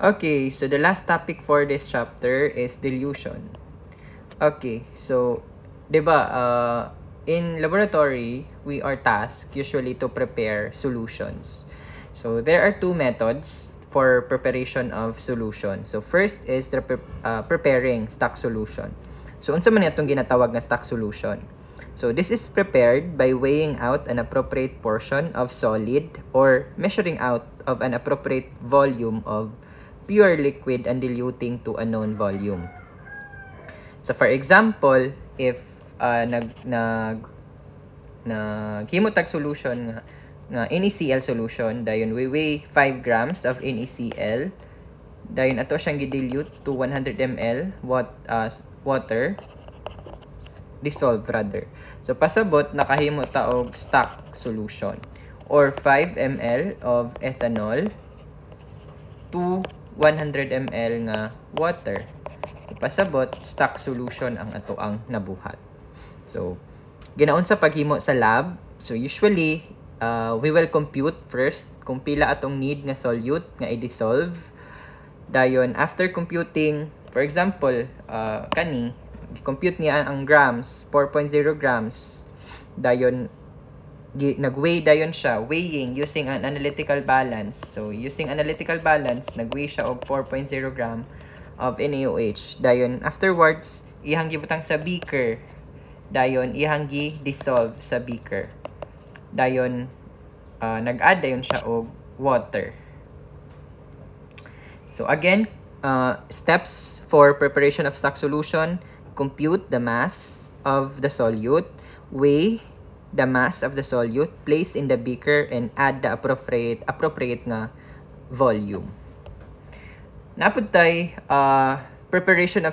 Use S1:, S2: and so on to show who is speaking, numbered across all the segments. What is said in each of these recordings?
S1: Okay, so the last topic for this chapter is dilution. Okay, so, diba, in laboratory, we are tasked usually to prepare solutions. So, there are two methods for preparation of solution. So, first is the preparing stock solution. So, unsa man itong ginatawag na stock solution? So, this is prepared by weighing out an appropriate portion of solid or measuring out of an appropriate volume of pure liquid and diluting to a known volume. So for example, if naghimutag solution nga NaCl solution, dayon we weigh 5 grams of NaCl, dayon ato siyang gidilute to 100 ml water, dissolve rather. So pasabot nakahimo ta og stock solution or 5 ml of ethanol to 100 ml nga water. Pasabot, stock solution ang ato ang nabuhat. So, ginaon sa paghimo sa lab. So, usually, we will compute first kung pila atong need nga solute nga i-dissolve. Dayon, after computing, for example, compute niya ang grams, 4.0 grams. Dayon, nag-weigh dayon siya, weighing using an analytical balance. So, using analytical balance, nag-weigh siya og 4.0 gram of NaOH. Dayon, afterwards, ihang gibutang sa beaker. Dayon, ihang gi-dissolve sa beaker. Dayon, nag-add dayon siya og water. So, again, steps for preparation of stock solution: compute the mass of the solute, weigh the mass of the solute, place in the beaker, and add the appropriate nga volume. Napud tay preparation of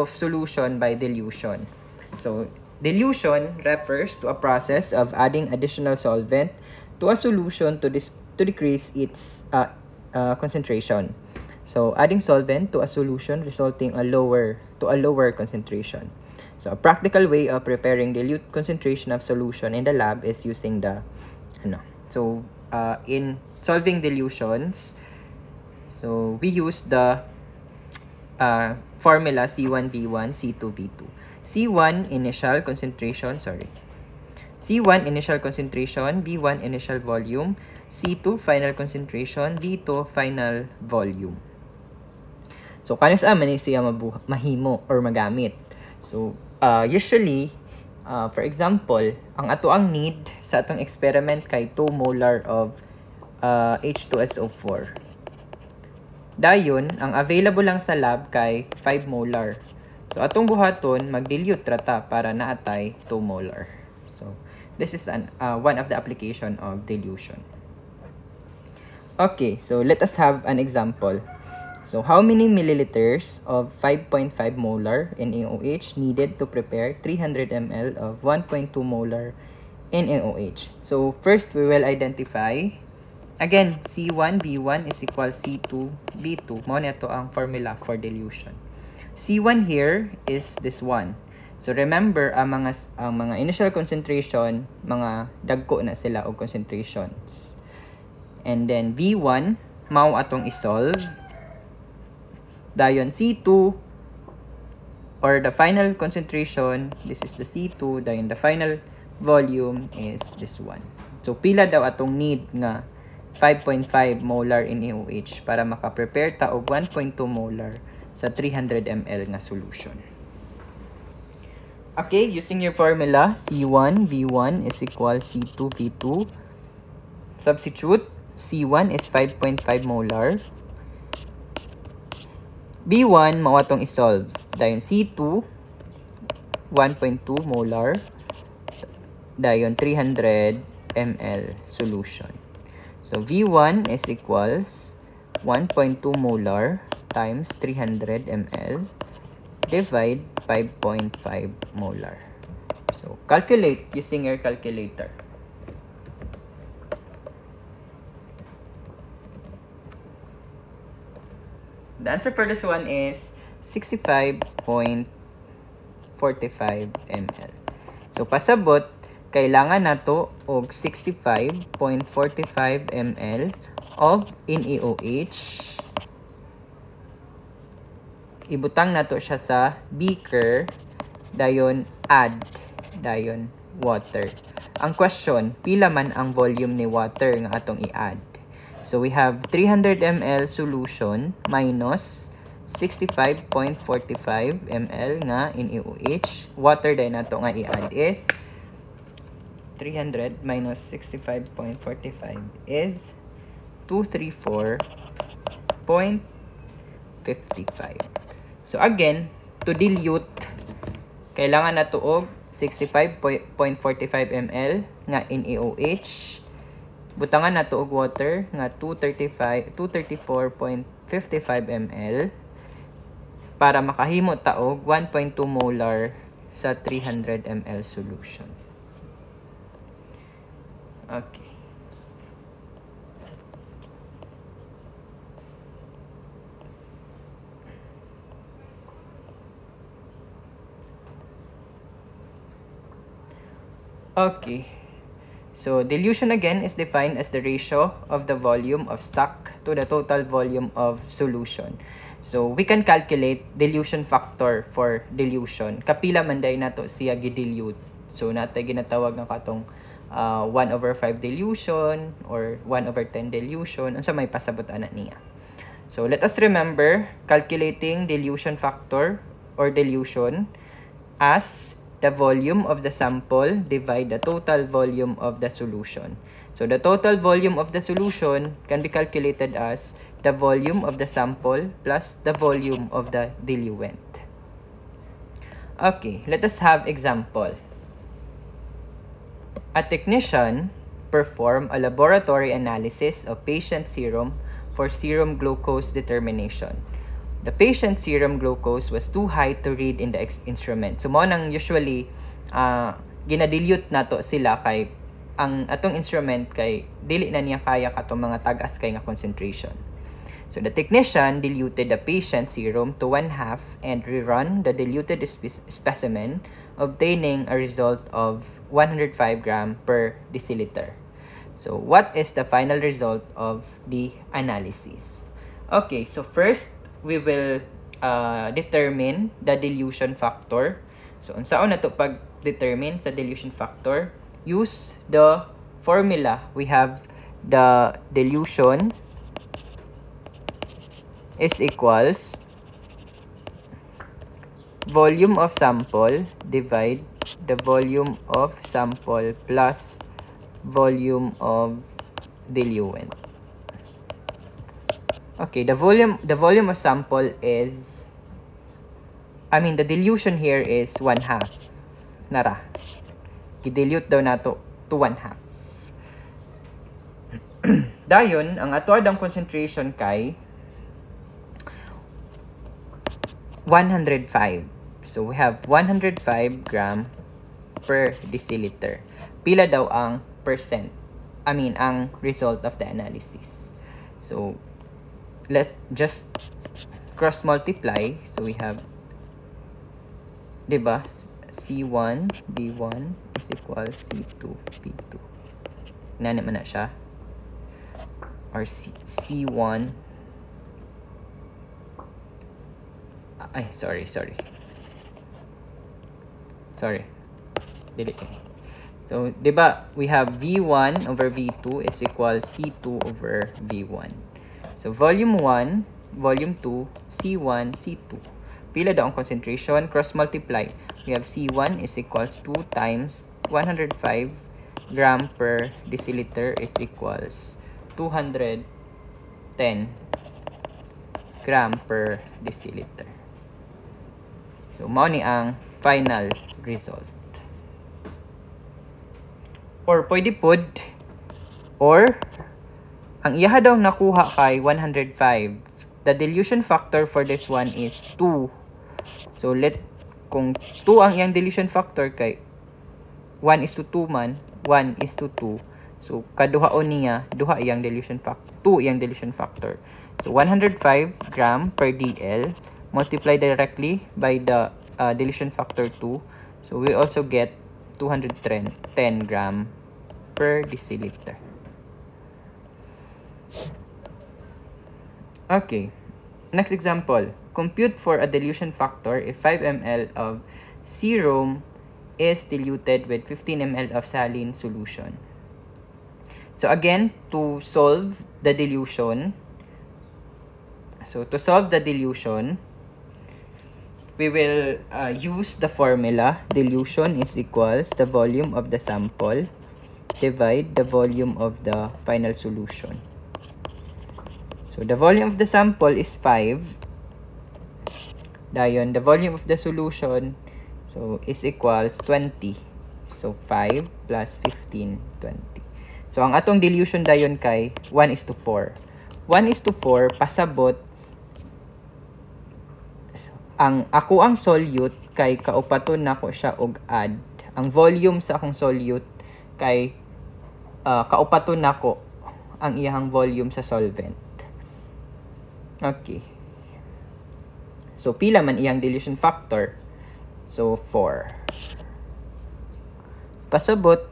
S1: solution by dilution. So, dilution refers to a process of adding additional solvent to a solution to decrease its concentration. So, adding solvent to a solution resulting to a lower concentration. So, a practical way of preparing dilute concentration of solution in the lab is using the in solving dilutions, so we use the formula C1V1 C2V2. C1 initial concentration, C1 initial concentration, V1 initial volume, C2 final concentration, V2 final volume. So kanus man siya mahimo or magamit. So usually, for example, ang ato ang need sa atong experiment kay 2 molar of H2SO4. Dayon, ang available lang sa lab kay 5 molar. So, atong buhaton, mag-dilute rata para naatay 2 molar. So, this is one of the application of dilution. Okay, so let us have an example. So, how many milliliters of 5.5 molar NaOH needed to prepare 300 ml of 1.2 molar NaOH? So, first we will identify, again, C1 V1 is equal C2 V2. Mao na ito ang formula for dilution. C1 here is this one. So, remember, ang mga initial concentration, mga dagko na sila o concentrations. And then, V1, mao atong isolve. Dayon C2 or the final concentration, this is the C2, dayon the final volume is this one. So pila daw atong need nga 5.5 molar NaOH para maka-prepare ta og 1.2 molar sa 300 ml nga solution. Okay, using your formula, C1 V1 is equal C2 V2. Substitute, C1 is 5.5 molar. B1, mao atong isolve. Dayon C2, 1.2 molar. Dayon 300 ml solution. So V1 is equals 1.2 molar times 300 ml divide 5.5 molar. So calculate using your calculator. The answer for this one is 65.45 ml. So pasabot, kailangan nato og 65.45 ml of NaOH ibutang nato siya sa beaker, dayon add dayon water. Ang question, pila man ang volume ni water nga atong i-add? So we have 300 ml solution minus 65.45 ml nga NaOH. Water day nato nga i-add is 300 minus 65.45 is 234.55. So again, to dilute, kailangan nato og 65.45 ml nga NaOH. Butangan nato og water nga 234.55 ml para makahimo ta og 1.2 molar sa 300 ml solution. Okay. Okay. So, dilution again is defined as the ratio of the volume of stock to the total volume of solution. So, we can calculate dilution factor for dilution. Kapila man day nato siya gidilute. So, natay ginatawag ng katong 1/5 dilution or 1/10 dilution. Unsa may pasabot ana niya. So, let us remember calculating dilution factor or dilution as the volume of the sample divide the total volume of the solution. So the total volume of the solution can be calculated as the volume of the sample plus the volume of the diluent. Okay, let us have example. A technician performed a laboratory analysis of patient serum for serum glucose determination. The patient's serum glucose was too high to read in the instrument. So, mo nang usually, ginadilute nato sila kay ang atong instrument kay dili na niya kaya katong mga tagas kay nga concentration. So, the technician diluted the patient's serum to 1/2 and rerun the diluted specimen, obtaining a result of 105 gram per deciliter. So, what is the final result of the analysis? Okay, so first, we will determine the dilution factor. So, unsaon nato pag-determine sa dilution factor? Use the formula. We have the dilution is equals volume of sample divide the volume of sample plus volume of diluent. Okay, the volume of sample is, the dilution here is 1/2. Nara. I-dilute daw nato to 1/2. Dayon, ang ato adang concentration kay 105. So, we have 105 gram per deciliter. Pila daw ang percent? Ang result of the analysis. So, let's just cross multiply. So we have, diba, C1 D1 is equal C2 P2. Nani man na siya? Or C1, ay, sorry. Delete. So, diba, we have V1 over V2 is equal C2 over V1. So, volume 1, volume 2, C1, C2. Pila daw ang concentration? Cross-multiply. We have C1 is equals 2 times 105 gram per deciliter is equals 210 gram per deciliter. So, mao ni ang final result. Or, pwede pod, or, ang iyaha daw nakuha kay 105. The dilution factor for this one is 2. So, kung 2 ang iyang dilution factor kay 1:2 man, 1:2. So, kaduhaon niya, duha iyang dilution factor, 2 iyang dilution factor. So, 105 gram per DL, multiply directly by the dilution factor 2. So, we also get 210 gram per deciliter. Okay. Next example, compute for a dilution factor if 5 ml of serum is diluted with 15 ml of saline solution. So again, to solve the dilution, we will use the formula. Dilution is equals the volume of the sample divide the volume of the final solution. So the volume of the sample is 5. Dayon, the volume of the solution is equals 20. So 5 plus 15, 20. So ang atong dilution dayon kay 1:4. 1:4 pasabot ang solute kay kaupaton nako siya og add. Ang volume sa akong solute kay kaupaton nako ang iyang volume sa solvent. Okay. So pila man iyang dilution factor? So 4. Pasabot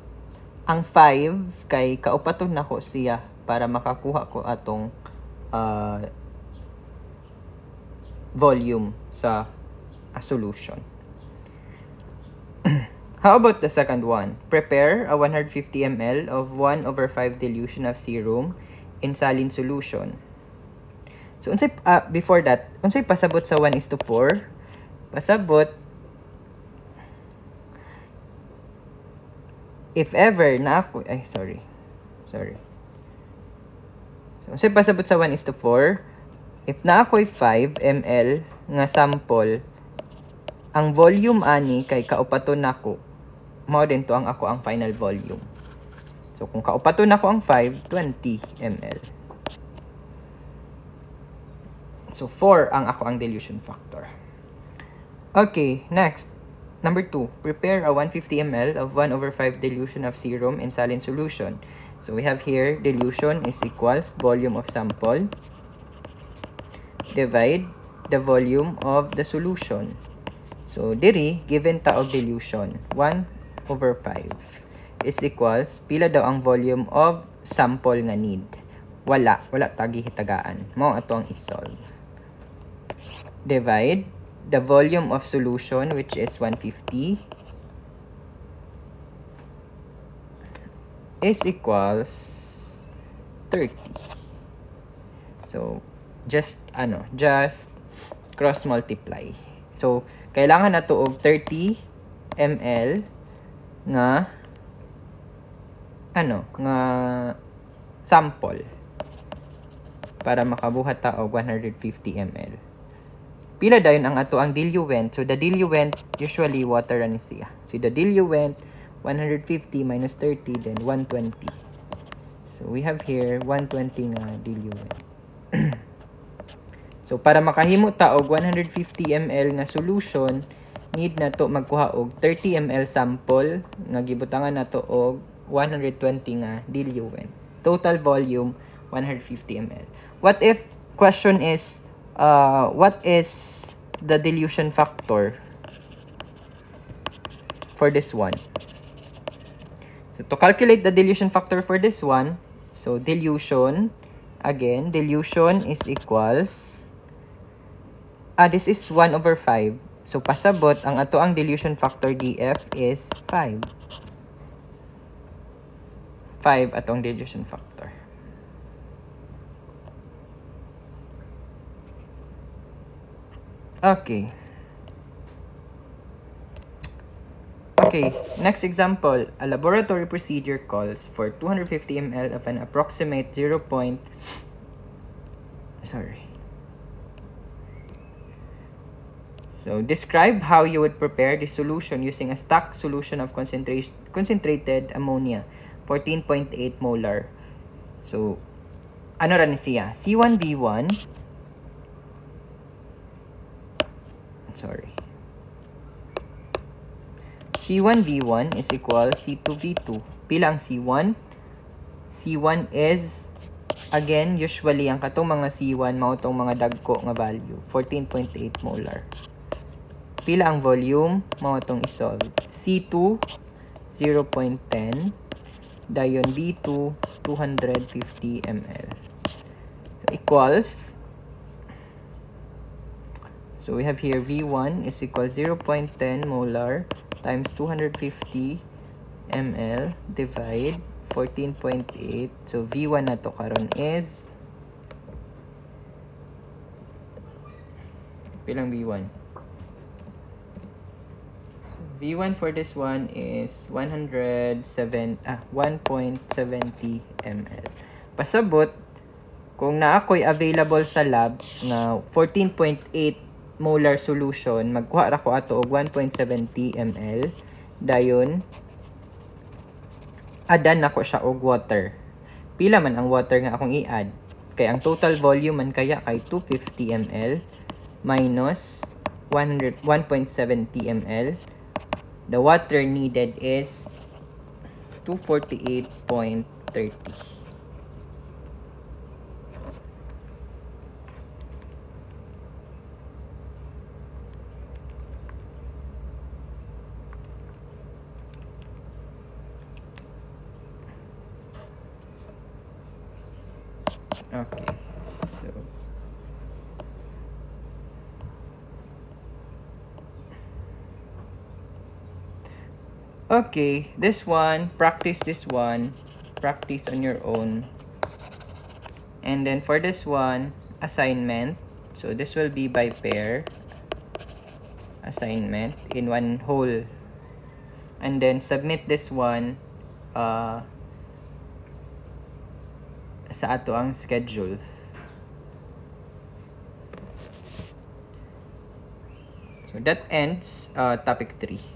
S1: ang 5 kay kaupaton nako siya para makakuha ko atong volume sa solution. How about the second one? Prepare a 150 ml of 1/5 dilution of serum in saline solution. So unsay before that, unsay pasabot sa 1:4? Pasabot if ever na ako sorry. So unsay pasabot sa 1:4? If na ako'y 5 ml nga sample, ang volume ani kay kaupaton nako, mao din to ang ako ang final volume. So kung kaupaton nako ang 5, 20 ml. So 4 ang ako ang dilution factor. Okay, next. Number 2, prepare a 150 ml of 1/5 dilution of serum in saline solution. So we have here dilution is equals volume of sample divide the volume of the solution. So diri given ta og dilution 1/5 is equals pila daw ang volume of sample nga need. Wala tagi hitagaan. Mao ato ang isolve. Divide the volume of solution which is 150 is equals 30. So just cross multiply. So kailangan nato og 30 ml nga sample para makabuhat ta og 150 ml. Pila dayon ang ato ang diluent? So the diluent usually water ani siya. So the diluent 150 minus 30 then 120. So we have here 120 nga diluent. So para makahimo ta og 150 ml nga solution, need na to magkuha og 30 ml sample nga gibutangan nato og 120 nga diluent. Total volume 150 ml. What if question is what is the dilution factor for this one? So to calculate the dilution factor for this one, so dilution is equals this is 1/5. So pasabot ang ato ang dilution factor DF is 5. 5 atong dilution factor. Okay, next example. A laboratory procedure calls for 250 ml of an approximate So describe how you would prepare the solution using a stock solution of concentrated ammonia, 14.8 molar. So ano ra ni siya? C1V1 C1V1 is equal C2V2. Pila ang C1? C1 is, again, usually ang katong mga C1 mao tong mga dagko nga value, 14.8 molar. Pila ang volume? Mao tong isolve. C2 0.10, dayon V2 250 ml. So equals So we have here V1 is equal 0.10 molar times 250 ml divide 14.8. So V1 na to karon is pilang V1? V1 for this one is 1.70 ml. Pasabot, kung na ako'y available sa lab na 14.8 molar solution, magkuha ra ko ato og 1.70 ml. Dayon, adan nako siya og water. Pila man ang water nga akong i-add? Kay ang total volume man kaya kay 250 ml minus 1.70 ml. The water needed is 248.30. Okay. So okay, this one, practice this one, practice on your own. And then for this one, assignment. So this will be by pair assignment in one whole. And then submit this one sa ato ang schedule. So that ends topic 3.